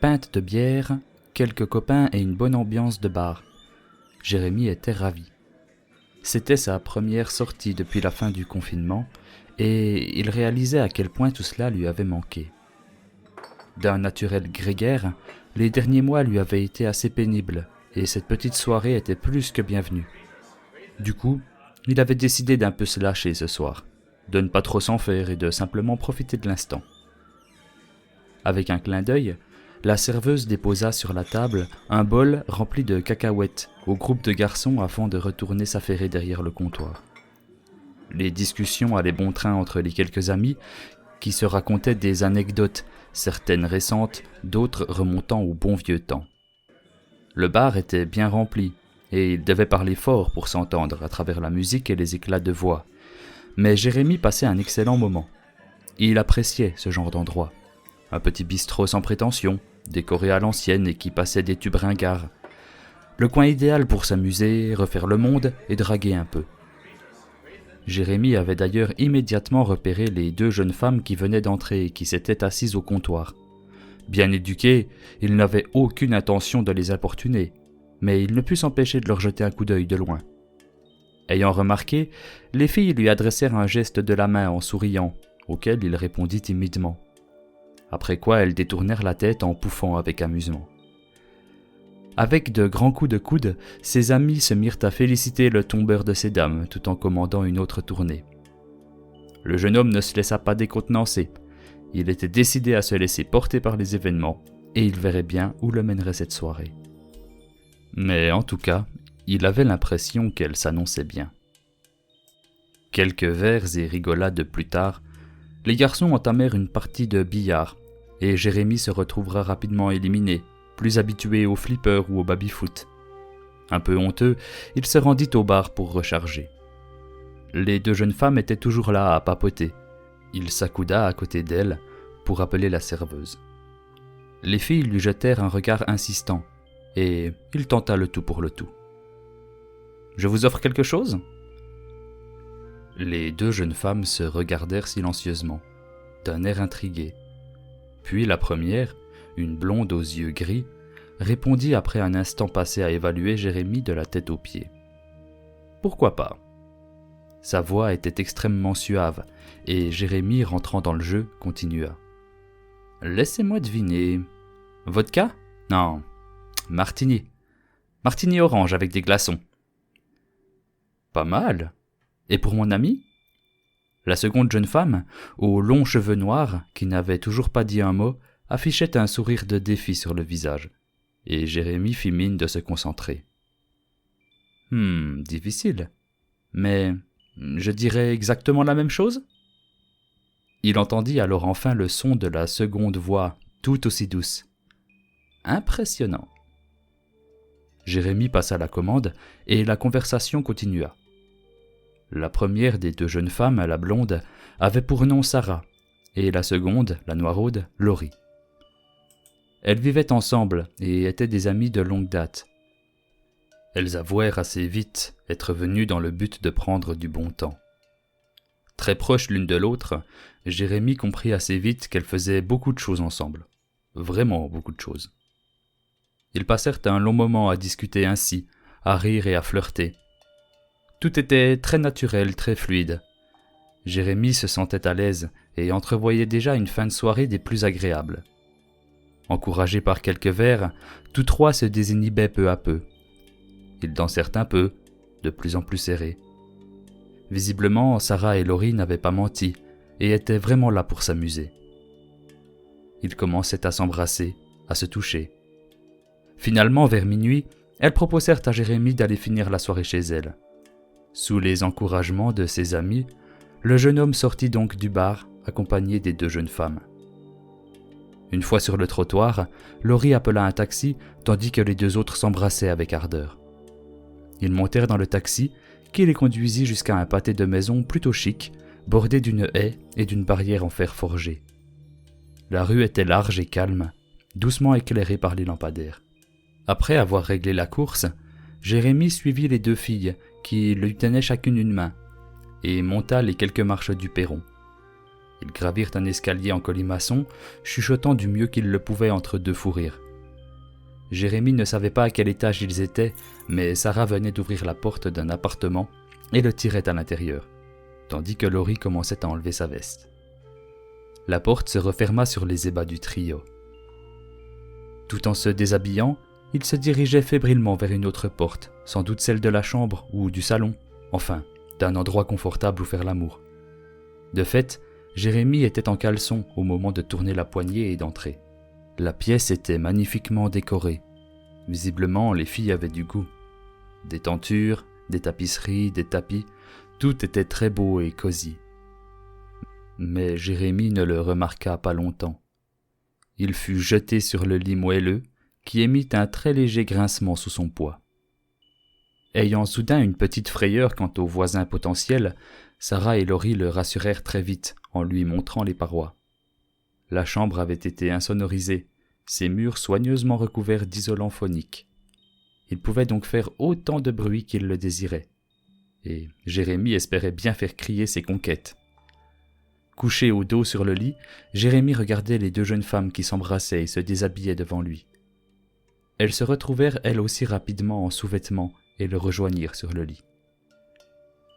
pinte de bière, quelques copains et une bonne ambiance de bar. Jérémy était ravi. C'était sa première sortie depuis la fin du confinement et il réalisait à quel point tout cela lui avait manqué. D'un naturel grégaire, les derniers mois lui avaient été assez pénibles et cette petite soirée était plus que bienvenue. Du coup, il avait décidé d'un peu se lâcher ce soir, de ne pas trop s'en faire et de simplement profiter de l'instant. Avec un clin d'œil, la serveuse déposa sur la table un bol rempli de cacahuètes au groupe de garçons avant de retourner s'affairer derrière le comptoir. Les discussions allaient bon train entre les quelques amis qui se racontaient des anecdotes, certaines récentes, d'autres remontant au bon vieux temps. Le bar était bien rempli et ils devaient parler fort pour s'entendre à travers la musique et les éclats de voix. Mais Jérémy passait un excellent moment. Il appréciait ce genre d'endroit. Un petit bistrot sans prétention, décoré à l'ancienne et qui passait des tubes ringards. Le coin idéal pour s'amuser, refaire le monde et draguer un peu. Jérémy avait d'ailleurs immédiatement repéré les deux jeunes femmes qui venaient d'entrer et qui s'étaient assises au comptoir. Bien éduqué, il n'avait aucune intention de les importuner, mais il ne put s'empêcher de leur jeter un coup d'œil de loin. Ayant remarqué, les filles lui adressèrent un geste de la main en souriant, auquel il répondit timidement. Après quoi elles détournèrent la tête en pouffant avec amusement. Avec de grands coups de coude, ses amis se mirent à féliciter le tombeur de ces dames tout en commandant une autre tournée. Le jeune homme ne se laissa pas décontenancer. Il était décidé à se laisser porter par les événements et il verrait bien où le mènerait cette soirée. Mais en tout cas, il avait l'impression qu'elle s'annonçait bien. Quelques vers et rigolades plus tard, les garçons entamèrent une partie de billard et Jérémy se retrouvera rapidement éliminé, plus habitué au flipper ou au baby-foot. Un peu honteux, il se rendit au bar pour recharger. Les deux jeunes femmes étaient toujours là à papoter. Il s'accouda à côté d'elles pour appeler la serveuse. Les filles lui jetèrent un regard insistant et il tenta le tout pour le tout. « Je vous offre quelque chose ?» Les deux jeunes femmes se regardèrent silencieusement, d'un air intrigué. Puis la première, une blonde aux yeux gris, répondit après un instant passé à évaluer Jérémy de la tête aux pieds. « Pourquoi pas ?» Sa voix était extrêmement suave, et Jérémy, rentrant dans le jeu, continua. « Laissez-moi deviner. Vodka ? Non. Martini. Martini orange avec des glaçons. »« Pas mal. Et pour mon ami ?» La seconde jeune femme, aux longs cheveux noirs, qui n'avait toujours pas dit un mot, affichait un sourire de défi sur le visage, et Jérémy fit mine de se concentrer. « Difficile. Mais je dirais exactement la même chose ?» Il entendit alors enfin le son de la seconde voix, tout aussi douce. « Impressionnant. » Jérémy passa la commande, et la conversation continua. La première des deux jeunes femmes, la blonde, avait pour nom Sarah, et la seconde, la noiraude, Laurie. Elles vivaient ensemble et étaient des amies de longue date. Elles avouèrent assez vite être venues dans le but de prendre du bon temps. Très proches l'une de l'autre, Jérémy comprit assez vite qu'elles faisaient beaucoup de choses ensemble. Vraiment beaucoup de choses. Ils passèrent un long moment à discuter ainsi, à rire et à flirter. Tout était très naturel, très fluide. Jérémy se sentait à l'aise et entrevoyait déjà une fin de soirée des plus agréables. Encouragés par quelques verres, tous trois se désinhibaient peu à peu. Ils dansèrent un peu, de plus en plus serrés. Visiblement, Sarah et Laurie n'avaient pas menti et étaient vraiment là pour s'amuser. Ils commençaient à s'embrasser, à se toucher. Finalement, vers minuit, elles proposèrent à Jérémy d'aller finir la soirée chez elles. Sous les encouragements de ses amis, le jeune homme sortit donc du bar, accompagné des deux jeunes femmes. Une fois sur le trottoir, Laurie appela un taxi, tandis que les deux autres s'embrassaient avec ardeur. Ils montèrent dans le taxi, qui les conduisit jusqu'à un pâté de maison plutôt chic, bordé d'une haie et d'une barrière en fer forgé. La rue était large et calme, doucement éclairée par les lampadaires. Après avoir réglé la course, Jérémy suivit les deux filles, qui lui tenaient chacune une main, et monta les quelques marches du perron. Ils gravirent un escalier en colimaçon, chuchotant du mieux qu'ils le pouvaient entre deux fous rires. Jérémie ne savait pas à quel étage ils étaient, mais Sarah venait d'ouvrir la porte d'un appartement et le tirait à l'intérieur, tandis que Laurie commençait à enlever sa veste. La porte se referma sur les ébats du trio. Tout en se déshabillant, il se dirigeait fébrilement vers une autre porte, sans doute celle de la chambre ou du salon, enfin, d'un endroit confortable où faire l'amour. De fait, Jérémie était en caleçon au moment de tourner la poignée et d'entrer. La pièce était magnifiquement décorée. Visiblement, les filles avaient du goût. Des tentures, des tapisseries, des tapis, tout était très beau et cosy. Mais Jérémie ne le remarqua pas longtemps. Il fut jeté sur le lit moelleux, qui émit un très léger grincement sous son poids. Ayant soudain une petite frayeur quant au voisin potentiel, Sarah et Laurie le rassurèrent très vite en lui montrant les parois. La chambre avait été insonorisée, ses murs soigneusement recouverts d'isolant phonique. Il pouvait donc faire autant de bruit qu'il le désirait. Et Jérémie espérait bien faire crier ses conquêtes. Couché au dos sur le lit, Jérémie regardait les deux jeunes femmes qui s'embrassaient et se déshabillaient devant lui. Elles se retrouvèrent elles aussi rapidement en sous-vêtements et le rejoignirent sur le lit.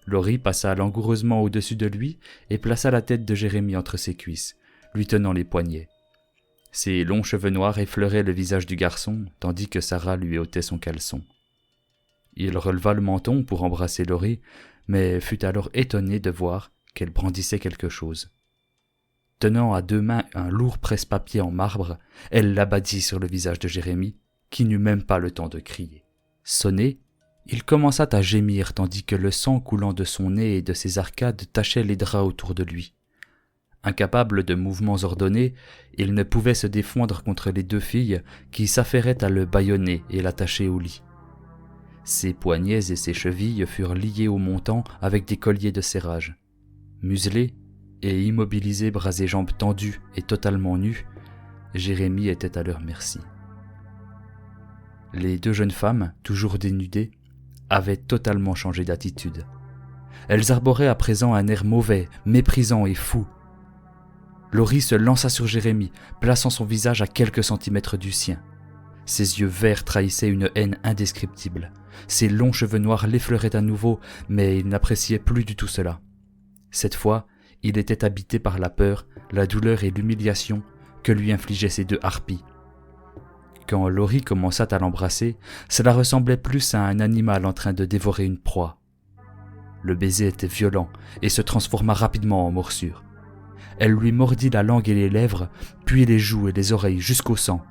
Laurie passa langoureusement au-dessus de lui et plaça la tête de Jérémie entre ses cuisses, lui tenant les poignets. Ses longs cheveux noirs effleuraient le visage du garçon, tandis que Sarah lui ôtait son caleçon. Il releva le menton pour embrasser Laurie, mais fut alors étonné de voir qu'elle brandissait quelque chose. Tenant à deux mains un lourd presse-papier en marbre, elle l'abattit sur le visage de Jérémie, qui n'eut même pas le temps de crier. Sonné, il commença à gémir tandis que le sang coulant de son nez et de ses arcades tachait les draps autour de lui. Incapable de mouvements ordonnés, il ne pouvait se défendre contre les deux filles qui s'affairaient à le bâillonner et l'attacher au lit. Ses poignets et ses chevilles furent liés au montant avec des colliers de serrage. Muselé et immobilisé, bras et jambes tendus et totalement nus, Jérémie était à leur merci. Les deux jeunes femmes, toujours dénudées, avaient totalement changé d'attitude. Elles arboraient à présent un air mauvais, méprisant et fou. Laurie se lança sur Jérémie, plaçant son visage à quelques centimètres du sien. Ses yeux verts trahissaient une haine indescriptible. Ses longs cheveux noirs l'effleuraient à nouveau, mais il n'appréciait plus du tout cela. Cette fois, il était habité par la peur, la douleur et l'humiliation que lui infligeaient ces deux harpies. Quand Laurie commença à l'embrasser, cela ressemblait plus à un animal en train de dévorer une proie. Le baiser était violent et se transforma rapidement en morsure. Elle lui mordit la langue et les lèvres, puis les joues et les oreilles jusqu'au sang.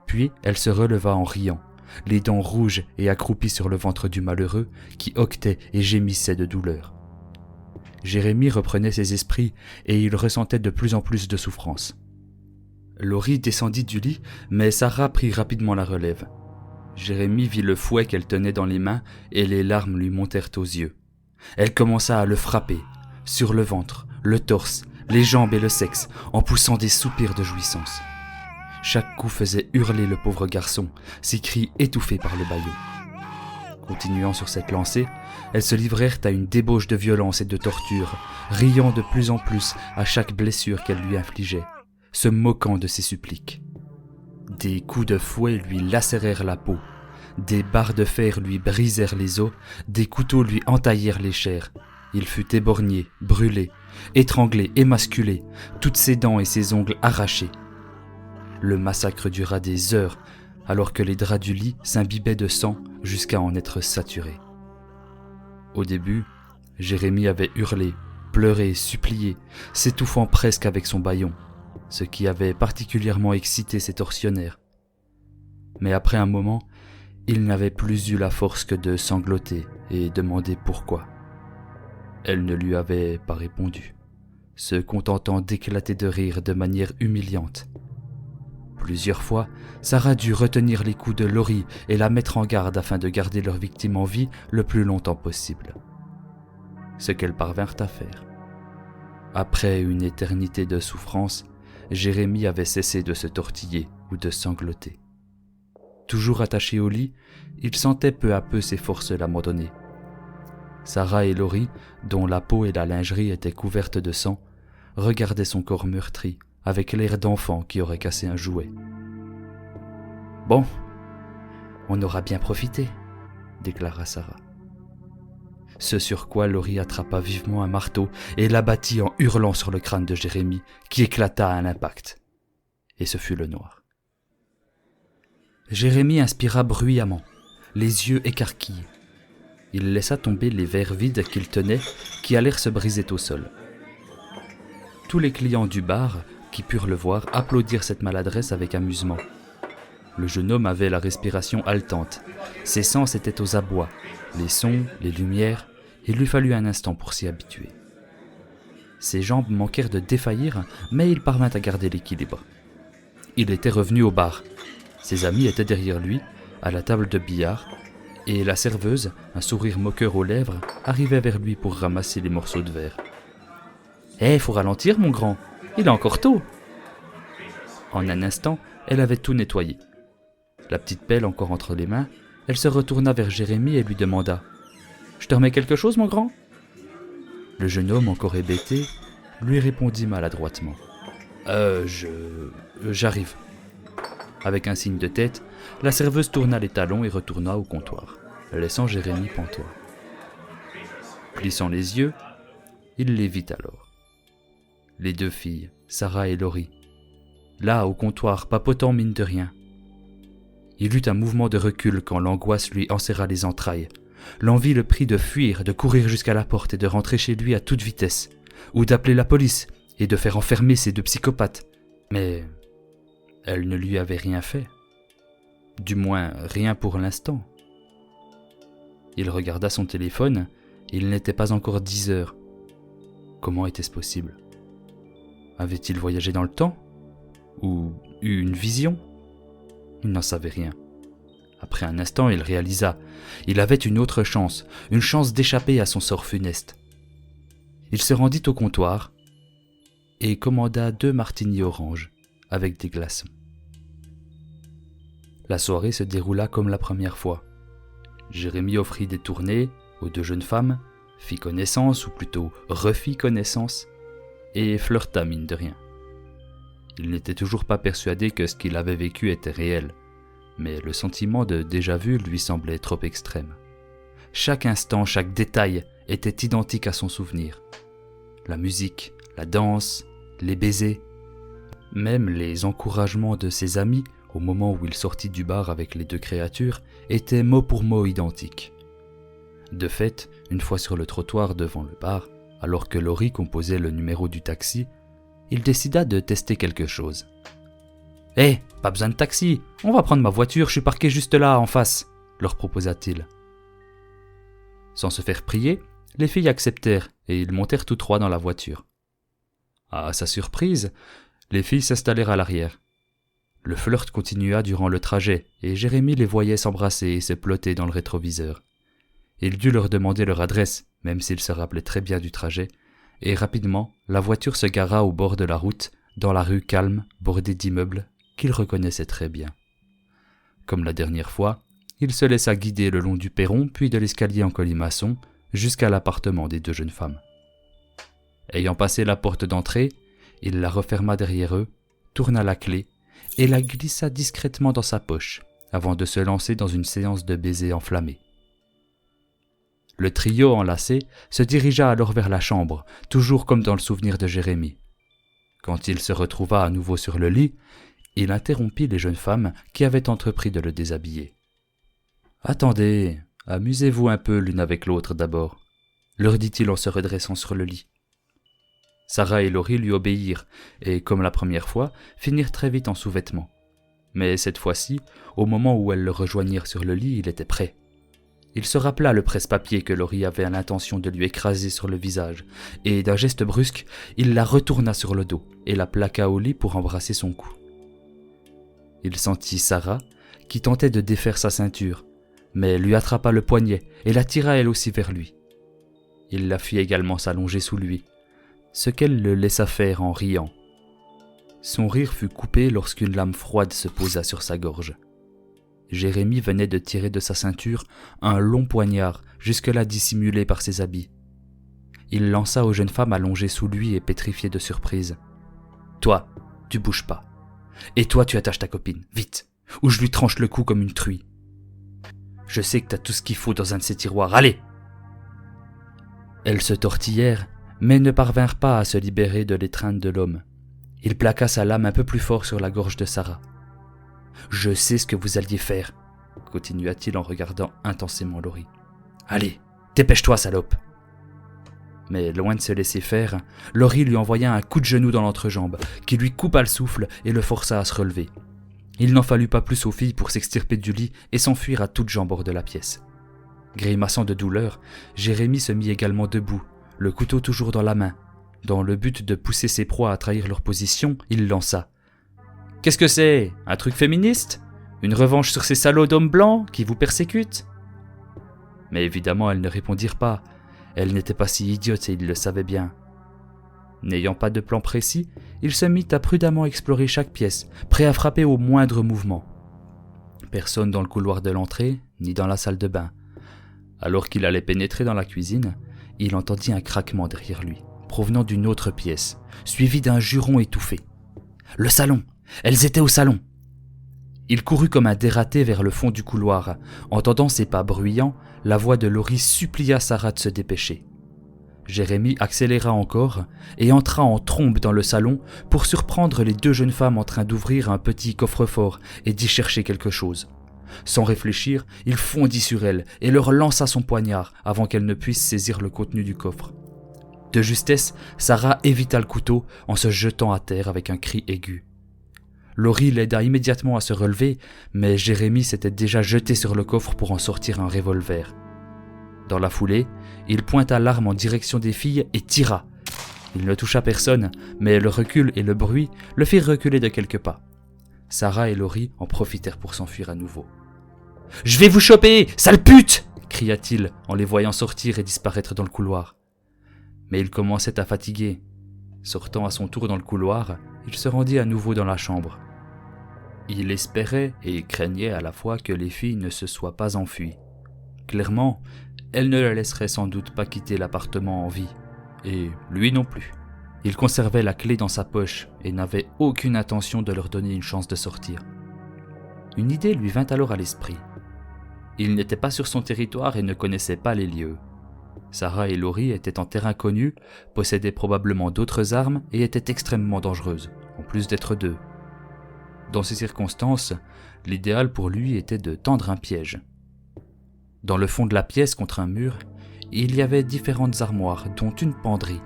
Puis elle se releva en riant, les dents rouges et accroupie sur le ventre du malheureux qui hoquetait et gémissait de douleur. Jérémie reprenait ses esprits et il ressentait de plus en plus de souffrance. Laurie descendit du lit, mais Sarah prit rapidement la relève. Jérémie vit le fouet qu'elle tenait dans les mains et les larmes lui montèrent aux yeux. Elle commença à le frapper, sur le ventre, le torse, les jambes et le sexe, en poussant des soupirs de jouissance. Chaque coup faisait hurler le pauvre garçon, ses cris étouffés par le bâillon. Continuant sur cette lancée, elles se livrèrent à une débauche de violence et de torture, riant de plus en plus à chaque blessure qu'elle lui infligeait, se moquant de ses suppliques. Des coups de fouet lui lacérèrent la peau, des barres de fer lui brisèrent les os, des couteaux lui entaillèrent les chairs. Il fut éborgné, brûlé, étranglé, émasculé, toutes ses dents et ses ongles arrachés. Le massacre dura des heures, alors que les draps du lit s'imbibaient de sang jusqu'à en être saturés. Au début, Jérémie avait hurlé, pleuré, supplié, s'étouffant presque avec son bâillon, ce qui avait particulièrement excité ses tortionnaires. Mais après un moment, il n'avait plus eu la force que de sangloter et demander pourquoi. Elle ne lui avait pas répondu, se contentant d'éclater de rire de manière humiliante. Plusieurs fois, Sarah dut retenir les coups de Laurie et la mettre en garde afin de garder leur victime en vie le plus longtemps possible. Ce qu'elles parvinrent à faire. Après une éternité de souffrance, Jérémie avait cessé de se tortiller ou de sangloter. Toujours attaché au lit, il sentait peu à peu ses forces l'abandonner. Sarah et Laurie, dont la peau et la lingerie étaient couvertes de sang, regardait son corps meurtri avec l'air d'enfant qui aurait cassé un jouet. « Bon, on aura bien profité, » déclara Sarah. Ce sur quoi Laurie attrapa vivement un marteau et l'abattit en hurlant sur le crâne de Jérémie, qui éclata à l'impact. Et ce fut le noir. Jérémie inspira bruyamment, les yeux écarquillés. Il laissa tomber les verres vides qu'il tenait, qui allèrent se briser au sol. Tous les clients du bar, qui purent le voir, applaudirent cette maladresse avec amusement. Le jeune homme avait la respiration haletante. Ses sens étaient aux abois, les sons, les lumières, il lui fallut un instant pour s'y habituer. Ses jambes manquèrent de défaillir, mais il parvint à garder l'équilibre. Il était revenu au bar. Ses amis étaient derrière lui, à la table de billard, et la serveuse, un sourire moqueur aux lèvres, arrivait vers lui pour ramasser les morceaux de verre. « Hé, faut ralentir, mon grand, il est encore tôt !» En un instant, elle avait tout nettoyé. La petite pelle encore entre les mains, elle se retourna vers Jérémie et lui demanda « Je te remets quelque chose, mon grand ?» Le jeune homme, encore hébété, lui répondit maladroitement « J'arrive. » Avec un signe de tête, la serveuse tourna les talons et retourna au comptoir, laissant Jérémie pantois. Plissant les yeux, il les vit alors. Les deux filles, Sarah et Laurie, là au comptoir, papotant mine de rien. Il eut un mouvement de recul quand l'angoisse lui enserra les entrailles. L'envie le prit de fuir, de courir jusqu'à la porte et de rentrer chez lui à toute vitesse, ou d'appeler la police et de faire enfermer ces deux psychopathes. Mais elle ne lui avait rien fait. Du moins, rien pour l'instant. Il regarda son téléphone, il n'était pas encore 10 heures. Comment était-ce possible ? Avait-il voyagé dans le temps ? Ou eu une vision ? Il n'en savait rien. Après un instant, il réalisa. Il avait une autre chance, une chance d'échapper à son sort funeste. Il se rendit au comptoir et commanda 2 martinis orange avec des glaçons. La soirée se déroula comme la première fois. Jérémie offrit des tournées aux 2 jeunes femmes, fit connaissance, ou plutôt refit connaissance, et flirta mine de rien. Il n'était toujours pas persuadé que ce qu'il avait vécu était réel, mais le sentiment de déjà-vu lui semblait trop extrême. Chaque instant, chaque détail était identique à son souvenir. La musique, la danse, les baisers, même les encouragements de ses amis au moment où il sortit du bar avec les 2 créatures étaient mot pour mot identiques. De fait, une fois sur le trottoir devant le bar, alors que Laurie composait le numéro du taxi, il décida de tester quelque chose. « Hé, pas besoin de taxi, on va prendre ma voiture, je suis parqué juste là, en face », leur proposa-t-il. Sans se faire prier, les filles acceptèrent et ils montèrent tous 3 dans la voiture. À sa surprise, les filles s'installèrent à l'arrière. Le flirt continua durant le trajet et Jérémie les voyait s'embrasser et se plotter dans le rétroviseur. Il dut leur demander leur adresse, même s'il se rappelait très bien du trajet, et rapidement, la voiture se gara au bord de la route, dans la rue calme, bordée d'immeubles, qu'il reconnaissait très bien. Comme la dernière fois, il se laissa guider le long du perron puis de l'escalier en colimaçon jusqu'à l'appartement des 2 jeunes femmes. Ayant passé la porte d'entrée, il la referma derrière eux, tourna la clé et la glissa discrètement dans sa poche avant de se lancer dans une séance de baisers enflammés. Le trio enlacé se dirigea alors vers la chambre, toujours comme dans le souvenir de Jérémie. Quand il se retrouva à nouveau sur le lit, il interrompit les jeunes femmes qui avaient entrepris de le déshabiller. « Attendez, amusez-vous un peu l'une avec l'autre d'abord », leur dit-il en se redressant sur le lit. Sarah et Laurie lui obéirent et, comme la première fois, finirent très vite en sous-vêtements. Mais cette fois-ci, au moment où elles le rejoignirent sur le lit, il était prêt. Il se rappela le presse-papier que Laurie avait l'intention de lui écraser sur le visage, et d'un geste brusque, il la retourna sur le dos et la plaqua au lit pour embrasser son cou. Il sentit Sarah, qui tentait de défaire sa ceinture, mais lui attrapa le poignet et la tira elle aussi vers lui. Il la fit également s'allonger sous lui, ce qu'elle le laissa faire en riant. Son rire fut coupé lorsqu'une lame froide se posa sur sa gorge. Jérémie venait de tirer de sa ceinture un long poignard jusque-là dissimulé par ses habits. Il lança aux jeunes femmes allongées sous lui et pétrifiées de surprise. « Toi, tu bouges pas. Et toi, tu attaches ta copine, vite, ou je lui tranche le cou comme une truie. Je sais que t'as tout ce qu'il faut dans un de ces tiroirs, allez !» Elles se tortillèrent, mais ne parvinrent pas à se libérer de l'étreinte de l'homme. Il plaqua sa lame un peu plus fort sur la gorge de Sarah. « Je sais ce que vous alliez faire, » continua-t-il en regardant intensément Laurie. « Allez, dépêche-toi, salope !» Mais loin de se laisser faire, Laurie lui envoya un coup de genou dans l'entrejambe, qui lui coupa le souffle et le força à se relever. Il n'en fallut pas plus aux filles pour s'extirper du lit et s'enfuir à toutes jambes hors de la pièce. Grimaçant de douleur, Jérémie se mit également debout, le couteau toujours dans la main. Dans le but de pousser ses proies à trahir leur position, il lança. « Qu'est-ce que c'est ? Un truc féministe ? Une revanche sur ces salauds d'hommes blancs qui vous persécutent ?» Mais évidemment, elles ne répondirent pas. Elles n'étaient pas si idiotes et il le savait bien. N'ayant pas de plan précis, il se mit à prudemment explorer chaque pièce, prêt à frapper au moindre mouvement. Personne dans le couloir de l'entrée, ni dans la salle de bain. Alors qu'il allait pénétrer dans la cuisine, il entendit un craquement derrière lui, provenant d'une autre pièce, suivi d'un juron étouffé. « Le salon ! Elles étaient au salon !» Il courut comme un dératé vers le fond du couloir. Entendant ses pas bruyants, la voix de Laurie supplia Sarah de se dépêcher. Jérémie accéléra encore et entra en trombe dans le salon pour surprendre les deux jeunes femmes en train d'ouvrir un petit coffre-fort et d'y chercher quelque chose. Sans réfléchir, il fondit sur elles et leur lança son poignard avant qu'elles ne puissent saisir le contenu du coffre. De justesse, Sarah évita le couteau en se jetant à terre avec un cri aigu. Laurie l'aida immédiatement à se relever, mais Jérémie s'était déjà jeté sur le coffre pour en sortir un revolver. Dans la foulée, il pointa l'arme en direction des filles et tira. Il ne toucha personne, mais le recul et le bruit le firent reculer de quelques pas. Sarah et Laurie en profitèrent pour s'enfuir à nouveau. « Je vais vous choper, sale pute !» cria-t-il en les voyant sortir et disparaître dans le couloir. Mais il commençait à fatiguer. Sortant à son tour dans le couloir, il se rendit à nouveau dans la chambre. Il espérait et craignait à la fois que les filles ne se soient pas enfuies. Clairement, elles ne le laisseraient sans doute pas quitter l'appartement en vie, et lui non plus. Il conservait la clé dans sa poche et n'avait aucune intention de leur donner une chance de sortir. Une idée lui vint alors à l'esprit. Il n'était pas sur son territoire et ne connaissait pas les lieux. Sarah et Laurie étaient en terrain connu, possédaient probablement d'autres armes et étaient extrêmement dangereuses, en plus d'être deux. Dans ces circonstances, l'idéal pour lui était de tendre un piège. Dans le fond de la pièce, contre un mur, il y avait différentes armoires, dont une penderie,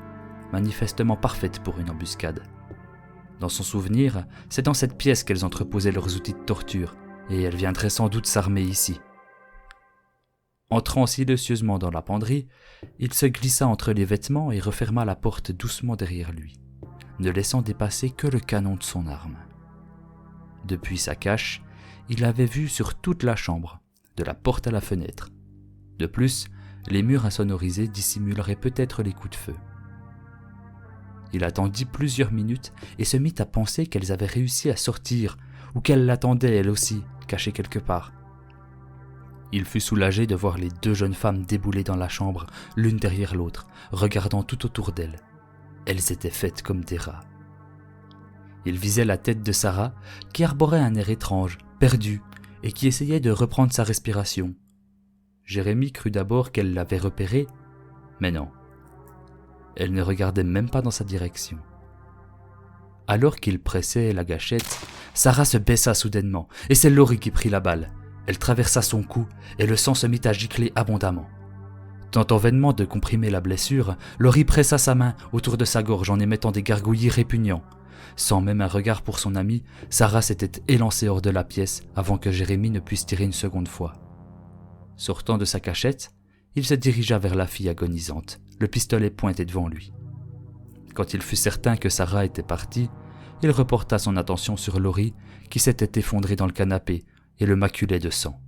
manifestement parfaite pour une embuscade. Dans son souvenir, c'est dans cette pièce qu'elles entreposaient leurs outils de torture, et elles viendraient sans doute s'armer ici. Entrant silencieusement dans la penderie, il se glissa entre les vêtements et referma la porte doucement derrière lui, ne laissant dépasser que le canon de son arme. Depuis sa cache, il avait vue sur toute la chambre, de la porte à la fenêtre. De plus, les murs insonorisés dissimuleraient peut-être les coups de feu. Il attendit plusieurs minutes et se mit à penser qu'elles avaient réussi à sortir, ou qu'elles l'attendaient elles aussi, cachées quelque part. Il fut soulagé de voir les deux jeunes femmes débouler dans la chambre, l'une derrière l'autre, regardant tout autour d'elles. Elles étaient faites comme des rats. Il visait la tête de Sarah, qui arborait un air étrange, perdu, et qui essayait de reprendre sa respiration. Jérémie crut d'abord qu'elle l'avait repéré, mais non. Elle ne regardait même pas dans sa direction. Alors qu'il pressait la gâchette, Sarah se baissa soudainement, et c'est Laurie qui prit la balle. Elle traversa son cou, et le sang se mit à gicler abondamment. Tentant vainement de comprimer la blessure, Laurie pressa sa main autour de sa gorge en émettant des gargouillis répugnants. Sans même un regard pour son amie, Sarah s'était élancée hors de la pièce avant que Jérémie ne puisse tirer une seconde fois. Sortant de sa cachette, il se dirigea vers la fille agonisante, le pistolet pointé devant lui. Quand il fut certain que Sarah était partie, il reporta son attention sur Laurie qui s'était effondrée dans le canapé et le maculait de sang.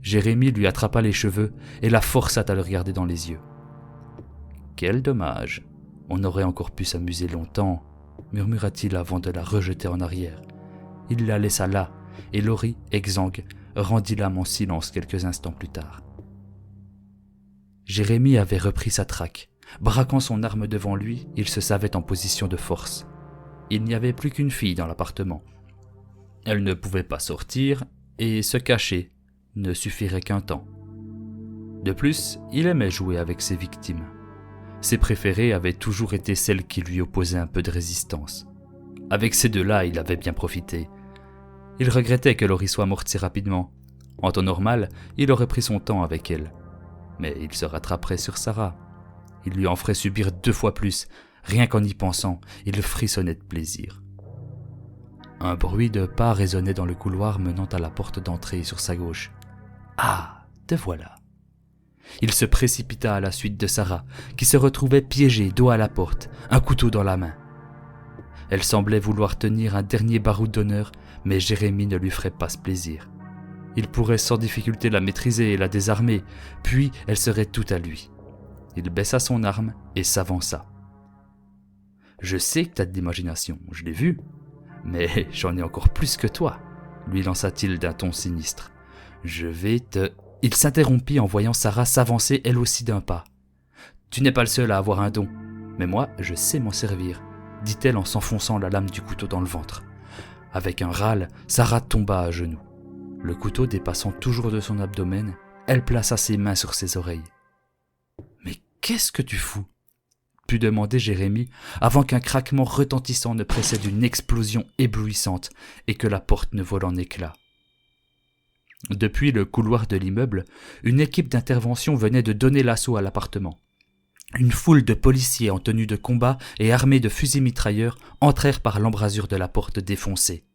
Jérémie lui attrapa les cheveux et la força à le regarder dans les yeux. « Quel dommage, on aurait encore pu s'amuser longtemps », murmura-t-il avant de la rejeter en arrière. Il la laissa là, et Laurie, exsangue, rendit l'âme en silence quelques instants plus tard. Jérémie avait repris sa traque, Braquant son arme devant lui, il se savait en position de force. Il n'y avait plus qu'une fille dans l'appartement. Elle ne pouvait pas sortir, et se cacher ne suffirait qu'un temps. De plus, il aimait jouer avec ses victimes. Ses préférées avaient toujours été celles qui lui opposaient un peu de résistance. Avec ces deux-là, il avait bien profité. Il regrettait que Laurie soit morte si rapidement. En temps normal, il aurait pris son temps avec elle. Mais il se rattraperait sur Sarah. Il lui en ferait subir 2 fois plus. Rien qu'en y pensant, il frissonnait de plaisir. Un bruit de pas résonnait dans le couloir menant à la porte d'entrée sur sa gauche. « Ah, te voilà !» Il se précipita à la suite de Sarah, qui se retrouvait piégée dos à la porte, un couteau dans la main. Elle semblait vouloir tenir un dernier baroud d'honneur, mais Jérémie ne lui ferait pas ce plaisir. Il pourrait sans difficulté la maîtriser et la désarmer, puis elle serait toute à lui. Il baissa son arme et s'avança. « Je sais que t'as de l'imagination, je l'ai vu, mais j'en ai encore plus que toi, » lui lança-t-il d'un ton sinistre. « Je vais te... » Il s'interrompit en voyant Sarah s'avancer elle aussi d'un pas. « Tu n'es pas le seul à avoir un don, mais moi je sais m'en servir, » dit-elle en s'enfonçant la lame du couteau dans le ventre. Avec un râle, Sarah tomba à genoux. Le couteau dépassant toujours de son abdomen, elle plaça ses mains sur ses oreilles. « Mais qu'est-ce que tu fous ?» put demander Jérémie avant qu'un craquement retentissant ne précède une explosion éblouissante et que la porte ne vole en éclats. Depuis le couloir de l'immeuble, une équipe d'intervention venait de donner l'assaut à l'appartement. Une foule de policiers en tenue de combat et armés de fusils mitrailleurs entrèrent par l'embrasure de la porte défoncée.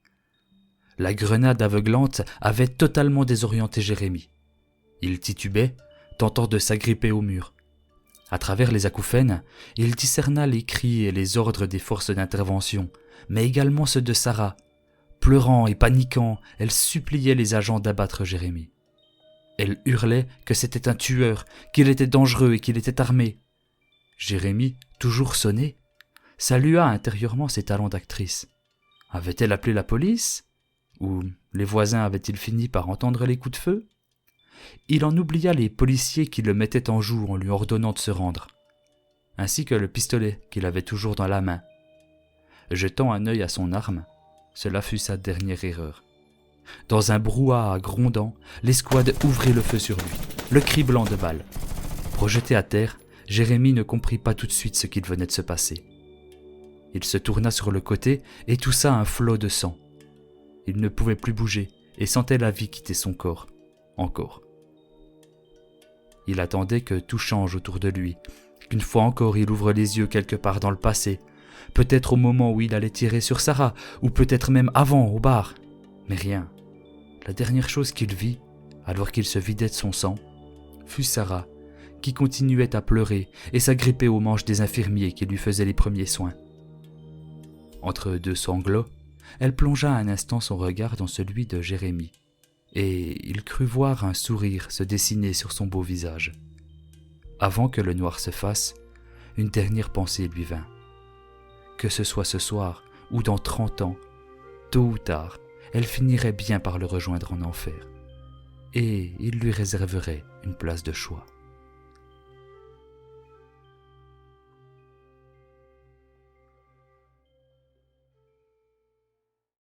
La grenade aveuglante avait totalement désorienté Jérémie. Il titubait, tentant de s'agripper au mur. À travers les acouphènes, il discerna les cris et les ordres des forces d'intervention, mais également ceux de Sarah. Pleurant et paniquant, elle suppliait les agents d'abattre Jérémie. Elle hurlait que c'était un tueur, qu'il était dangereux et qu'il était armé. Jérémie, toujours sonné, salua intérieurement ses talents d'actrice. Avait-elle appelé la police ? Ou les voisins avaient-ils fini par entendre les coups de feu ? Il en oublia les policiers qui le mettaient en joue en lui ordonnant de se rendre, ainsi que le pistolet qu'il avait toujours dans la main. Jetant un œil à son arme, cela fut sa dernière erreur. Dans un brouhaha grondant, l'escouade ouvrit le feu sur lui, le criblant de balles. Projeté à terre, Jérémie ne comprit pas tout de suite ce qu'il venait de se passer. Il se tourna sur le côté et toussa un flot de sang. Il ne pouvait plus bouger et sentait la vie quitter son corps, encore. Il attendait que tout change autour de lui, qu'une fois encore il ouvre les yeux quelque part dans le passé, peut-être au moment où il allait tirer sur Sarah, ou peut-être même avant, au bar. Mais rien. La dernière chose qu'il vit, alors qu'il se vidait de son sang, fut Sarah, qui continuait à pleurer et s'agripper aux manches des infirmiers qui lui faisaient les premiers soins. Entre 2 sanglots, elle plongea un instant son regard dans celui de Jérémie, et il crut voir un sourire se dessiner sur son beau visage. Avant que le noir se fasse, une dernière pensée lui vint. Que ce soit ce soir ou dans 30 ans, tôt ou tard, elle finirait bien par le rejoindre en enfer, et il lui réserverait une place de choix.